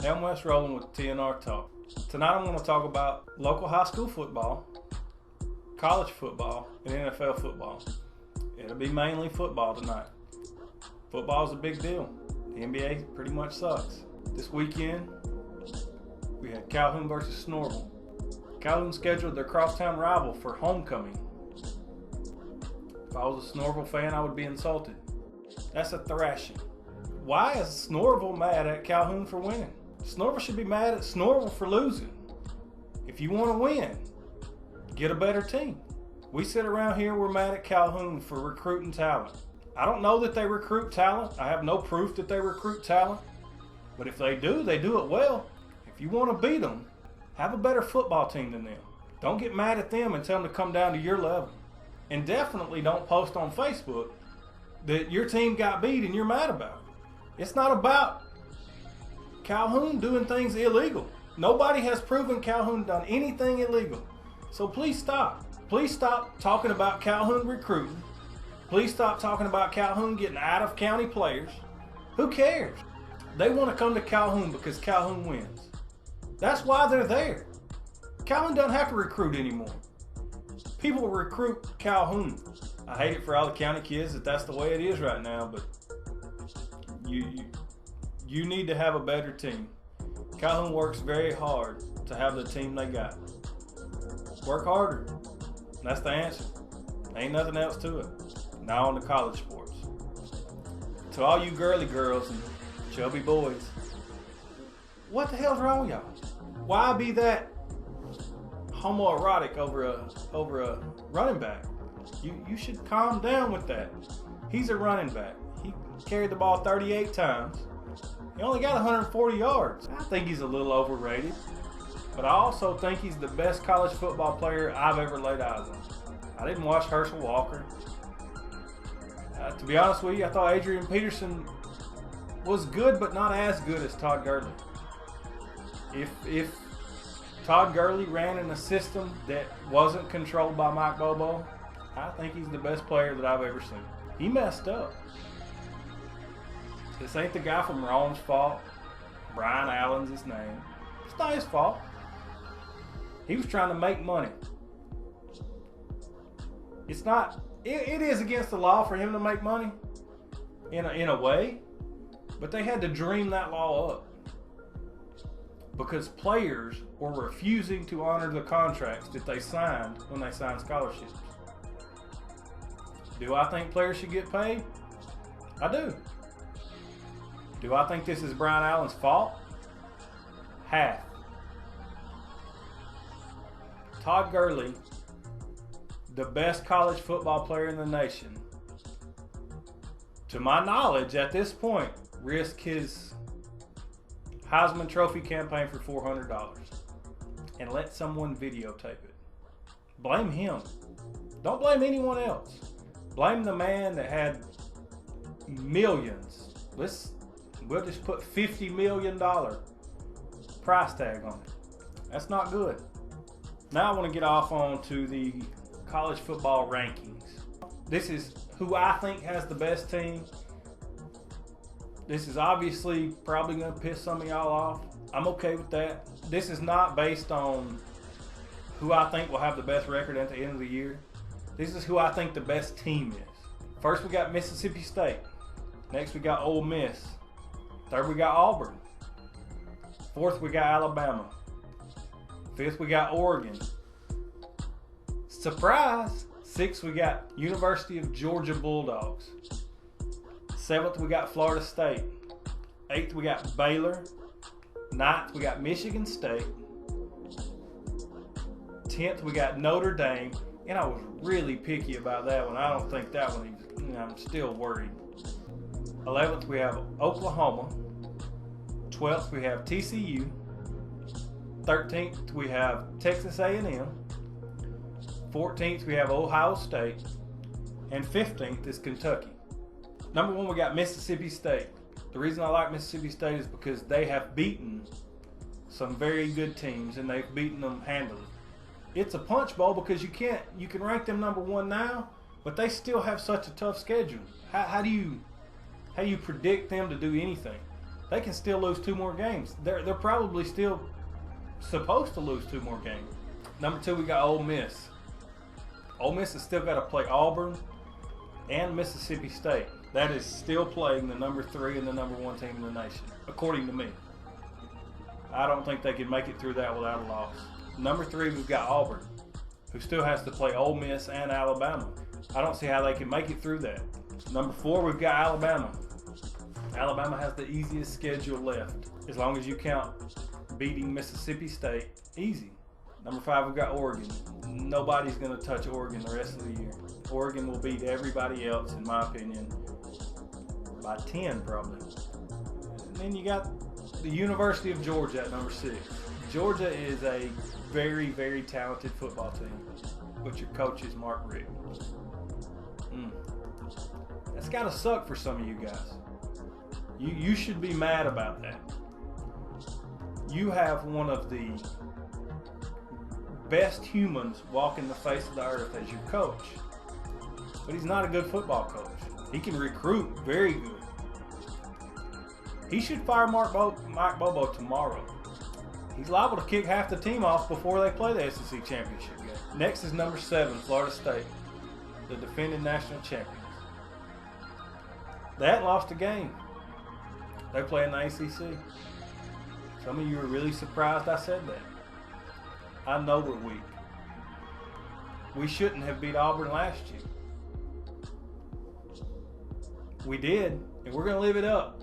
Hey, I'm Wes Roland with TNRtalk. Tonight I'm going to talk about local high school football, college football, and NFL football. It'll be mainly football tonight. Football is a big deal. The NBA pretty much sucks. This weekend, we had Calhoun versus Sonoraville. Calhoun scheduled their crosstown rival for homecoming. If I was a Sonoraville fan, I would be insulted. That's a thrashing. Why is Sonoraville mad at Calhoun for winning? Sonoraville should be mad at Sonoraville for losing. If you want to win, get a better team. We sit around here, we're mad at Calhoun for recruiting talent. I don't know that they recruit talent. I have no proof that they recruit talent. But if they do it well. If you want to beat them, have a better football team than them. Don't get mad at them and tell them to come down to your level. And definitely don't post on Facebook that your team got beat and you're mad about it. It's not about Calhoun doing things illegal. Nobody has proven Calhoun done anything illegal. So please stop. Please stop talking about Calhoun recruiting. Please stop talking about Calhoun getting out of county players. Who cares? They want to come to Calhoun because Calhoun wins. That's why they're there. Calhoun doesn't have to recruit anymore. People recruit Calhoun. I hate it for all the county kids that that's the way it is right now, but you need to have a better team. Calhoun works very hard to have the team they got. Work harder. That's the answer. Ain't nothing else to it. Now on to college sports. To all you girly girls and chubby boys, what the hell's wrong with y'all? Why be that homoerotic over a running back? You should calm down with that. He's a running back. He carried the ball 38 times. He only got 140 yards. I think he's a little overrated, but I also think he's the best college football player I've ever laid eyes on. I didn't watch Herschel Walker. To be honest with you, I thought Adrian Peterson was good, but not as good as Todd Gurley. If Todd Gurley ran in a system that wasn't controlled by Mike Bobo, I think he's the best player that I've ever seen. He messed up. This ain't the guy from Rome's fault. Brian Allen's his name. It's not his fault. He was trying to make money. It's not. It is against the law for him to make money in a way, but they had to dream that law up because players were refusing to honor the contracts that they signed when they signed scholarships. Do I think players should get paid? I do. Do I think this is Brian Allen's fault? Half. Todd Gurley, the best college football player in the nation, to my knowledge at this point, risked his Heisman Trophy campaign for $400 and let someone videotape it. Blame him. Don't blame anyone else. Blame the man that had millions. We'll just put $50 million price tag on it. That's not good. Now I want to get off on to the college football rankings. This is who I think has the best team. This is obviously probably going to piss some of y'all off. I'm okay with that. This is not based on who I think will have the best record at the end of the year. This is who I think the best team is. First we got Mississippi State. Next we got Ole Miss. Third we got Auburn. Fourth we got Alabama. Fifth we got Oregon. Surprise! Sixth we got University of Georgia Bulldogs. Seventh we got Florida State. Eighth we got Baylor. Ninth we got Michigan State. 10th we got Notre Dame. And I was really picky about that one. I don't think that one, I'm still worried. 11th we have Oklahoma. 12th we have TCU. 13th we have Texas A&M. 14th we have Ohio State. And 15th is Kentucky. Number one we got Mississippi State. The reason I like Mississippi State is because they have beaten some very good teams and they've beaten them handily. It's a punch bowl because you can rank them number one now, but they still have such a tough schedule. How do you predict them to do anything? they can still lose 2 more games. They're probably still supposed to lose 2 more games. Number 2, we got Ole Miss. Ole Miss has still got to play Auburn and Mississippi State. That is still playing the number 3 and the number 1 team in the nation, according to me. I don't think they can make it through that without a loss. Number 3, we've got Auburn, who still has to play Ole Miss and Alabama. I don't see how they can make it through that. Number 4, we've got Alabama. Alabama has the easiest schedule left, as long as you count beating Mississippi State. Easy. Number 5, we've got Oregon. Nobody's going to touch Oregon the rest of the year. Oregon will beat everybody else, in my opinion, by 10 probably. And then you got the University of Georgia at number 6. Georgia is a very, very talented football team, but your coach is Mark Richt. That's got to suck for some of you guys. You should be mad about that. You have one of the best humans walking the face of the earth as your coach, but he's not a good football coach. He can recruit very good. He should fire Mike Bobo tomorrow. He's liable to kick half the team off before they play the SEC championship game. Next is number 7, Florida State, the defending national champions. They hadn't lost a game. They play in the ACC. Some of you are really surprised I said that. I know we're weak. We shouldn't have beat Auburn last year. We did, and we're going to live it up.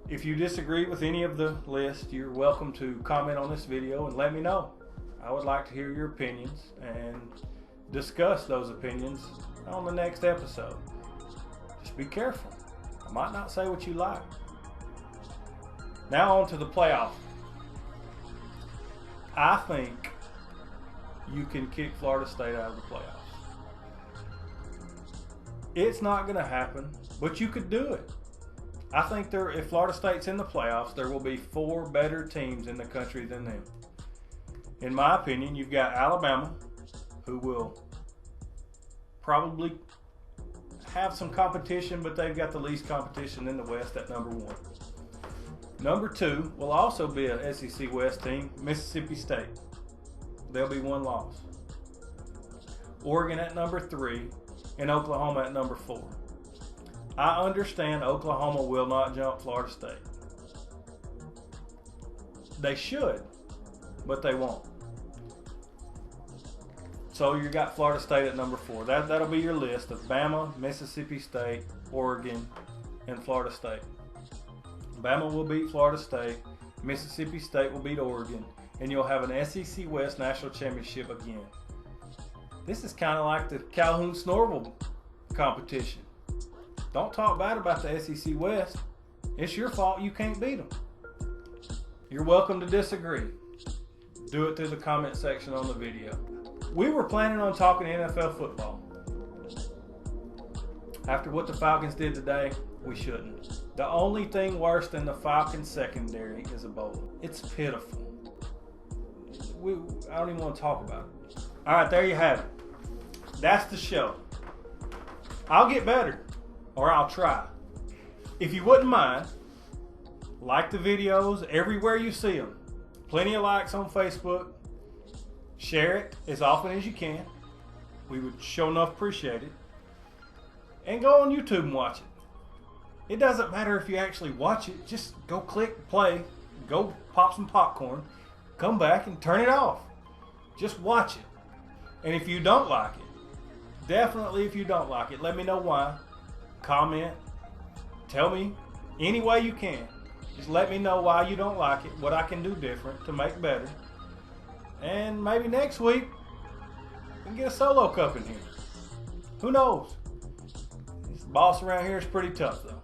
If you disagree with any of the list, you're welcome to comment on this video and let me know. I would like to hear your opinions and discuss those opinions on the next episode. Just be careful. I might not say what you like. Now on to the playoff. I think you can kick Florida State out of the playoffs. It's not going to happen, but you could do it. I think if Florida State's in the playoffs, there will be 4 better teams in the country than them. In my opinion, you've got Alabama, who will probably have some competition, but they've got the least competition in the West at number 1. Number 2 will also be an SEC West team, Mississippi State. There'll be 1 loss. Oregon at number 3 and Oklahoma at number 4. I understand Oklahoma will not jump Florida State. They should, but they won't. So you got Florida State at number 4. That'll be your list of Bama, Mississippi State, Oregon, and Florida State. Bama will beat Florida State, Mississippi State will beat Oregon, and you'll have an SEC West National Championship again. This is kind of like the Calhoun Sonoraville competition. Don't talk bad about the SEC West. It's your fault you can't beat them. You're welcome to disagree. Do it through the comment section on the video. We were planning on talking NFL football. After what the Falcons did today, we shouldn't. The only thing worse than the Falcons secondary is Ebola. It's pitiful. I don't even want to talk about it. All right, there you have it. That's the show. I'll get better, or I'll try. If you wouldn't mind, like the videos everywhere you see them. Plenty of likes on Facebook. Share it as often as you can. We would sure enough appreciate it. And go on YouTube and watch it. It doesn't matter if you actually watch it. Just go click play. Go pop some popcorn. Come back and turn it off. Just watch it. And if you don't like it, definitely if you don't like it, let me know why. Comment. Tell me any way you can. Just let me know why you don't like it, what I can do different to make better. And maybe next week, we can get a solo cup in here. Who knows? This boss around here is pretty tough, though.